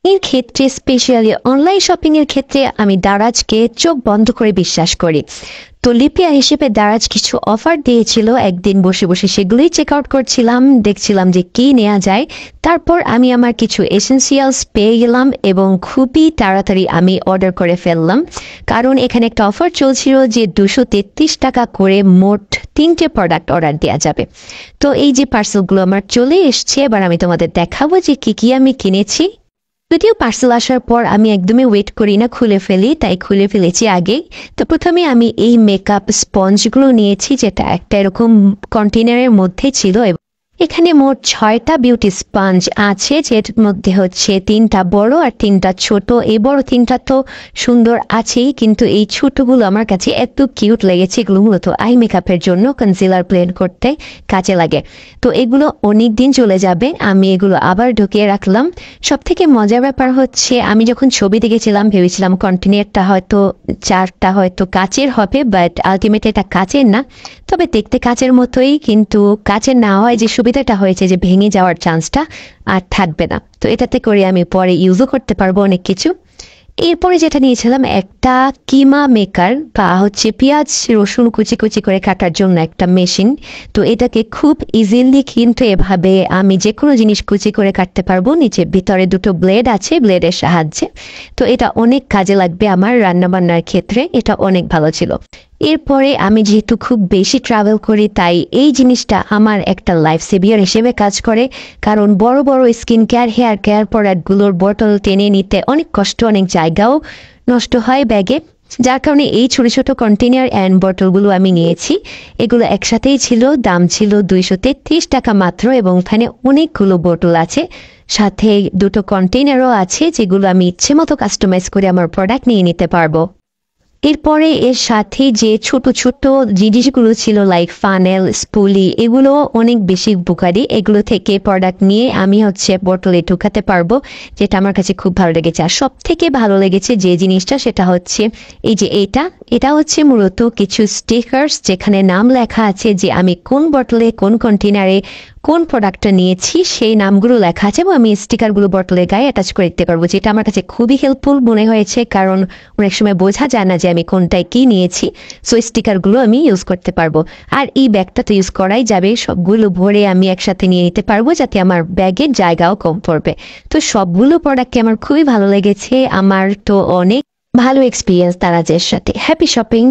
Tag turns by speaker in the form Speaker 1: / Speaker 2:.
Speaker 1: এর ক্ষেত্রে specially online shopping এর ক্ষেত্রে আমি দারাজকে চোখ বন্ধ করে বিশ্বাস করি। তো লিপিয়া হিসেবে দারাজ কিছু অফার দিয়েছিল, একদিন বসে বসে সেগুলোই চেক আউট করছিলাম, দেখছিলাম যে কি নেওয়া যায়। তারপর আমি আমার কিছু এসেন্সিয়ালস পেয়ে গেলাম এবং খুবই তাড়াতাড়ি আমি অর্ডার করে ফেললাম, কারণ এখানে একটা অফার চলছিল যে 233 টাকা করে মোট 3টে প্রোডাক্ট অর্ডার দেওয়া যাবে। তো এই যে পার্সেলগুলো আমার চলে এসছে, এবার আমি তোমাদের দেখাবো যে কি কি আমি কিনেছি। যদিও পার্সেল আসার পর আমি একদমই ওয়েট করি না, খুলে ফেলি, তাই খুলে ফেলেছি আগেই। তো প্রথমে আমি এই মেকআপ স্পঞ্জগুলো নিয়েছি, যেটা একটা এরকম কন্টেনারের মধ্যে ছিল। এখানে মোট 6টা বিউটি স্পঞ্জ আছে, যের মধ্যে হচ্ছে 3টা বড় আর 3টা ছোট। এই বড় 3টা তো সুন্দর আছেই, কিন্তু এই ছোটগুলো আমার কাছে এত কিউট লেগেছে। এগুলো মূলত আই মেকআপের জন্য কনসিলার ব্লেন্ড করতে কাজে লাগে। তো এগুলো অনেক দিন চলে যাবে, আমি এগুলো আবার ঢুকিয়ে রাখলাম। সব থেকে মজার ব্যাপার হচ্ছে, আমি যখন ছবি দেখেছিলাম ভেবেছিলাম কন্টেনারটা হয়তো 4টা হয়তো কাচের হবে, বাট আলটিমেটলি এটা কাচের না। তবে দেখতে কাচের মতোই, কিন্তু কাচের না হয় যে সুবিধাটা হয়েছে যে ভেঙে যাওয়ার চান্সটা আর থাকবে না। তো এটাতে করে আমি পরে ইউজও করতে পারবো অনেক কিছু। এরপরে যেটা নিয়েছিলাম একটা কিমা মেকার, বা হচ্ছে পেঁয়াজ রসুন কুচি কুচি করে কাটার জন্য একটা মেশিন। তো এটাকে খুব ইজিলি কিন্তু এভাবে আমি যে কোনো জিনিস কুচি করে কাটতে পারবো। নিচে ভিতরে 2টো ব্লেড আছে, ব্লেডের সাহায্যে। তো এটা অনেক কাজে লাগবে আমার রান্নাবান্নার ক্ষেত্রে, এটা অনেক ভালো ছিল। এরপরে আমি যেহেতু খুব বেশি ট্রাভেল করি, তাই এই জিনিসটা আমার একটা লাইফ সেভিয়ার হিসেবে কাজ করে, কারণ বড় বড় স্কিন কেয়ার হেয়ার কেয়ার প্রোডাক্টগুলোর বোতল টেনে নিতে অনেক কষ্ট, অনেক জায়গাও নষ্ট হয় ব্যাগে। যার কারণে এই ছোট ছোট কন্টেনার অ্যান্ড বোতলগুলো আমি নিয়েছি। এগুলো একসাথেই ছিল, দাম ছিল 233 টাকা মাত্র, এবং এখানে অনেকগুলো বোতল আছে, সাথে 2টো কন্টেনারও আছে, যেগুলো আমি ইচ্ছে মতো কাস্টমাইজ করে আমার প্রোডাক্ট নিয়ে নিতে পারবো। এরপরে এর সাথে যে ছোট ছোট জিনিসগুলো ছিল লাইক ফানেল স্পুলি, এগুলো অনেক বেশি উপকারী। এগুলো থেকে প্রোডাক্ট নিয়ে আমি হচ্ছে বোতলে ঢুকাতে পারবো, যেটা আমার কাছে খুব ভালো লেগেছে। আর সব থেকে ভালো লেগেছে যে জিনিসটা, সেটা হচ্ছে এই যে এটা হচ্ছে মূলত কিছু স্টিকার্স, যেখানে নাম লেখা আছে যে আমি কোন বোতলে কোন কন্টেনারে কোন প্রোডাক্টটা নিয়েছি, সেই নামগুলো লেখা আছে, এবং আমি স্টিকারগুলো বোতলের গায়ে অ্যাটাচ করে দিতে পারবো, যেটা আমার কাছে খুবই হেল্পফুল মনে হয়েছে, কারণ অনেক সময় বোঝা যায় না যে আমি কোনটায় কি নিয়েছি। সো স্টিকারগুলো আমি ইউজ করতে পারবো। আর এই ব্যাগটা তো ইউজ করাই যাবে, সবগুলো ভরে আমি একসাথে নিয়ে নিতে পারবো, যাতে আমার ব্যাগের জায়গাও কম পড়বে। তো সবগুলো প্রোডাক্টকে আমার খুবই ভালো লেগেছে। আমার তো অনেক ভালো এক্সপিরিয়েন্স দারাজের সাথে। Happy shopping.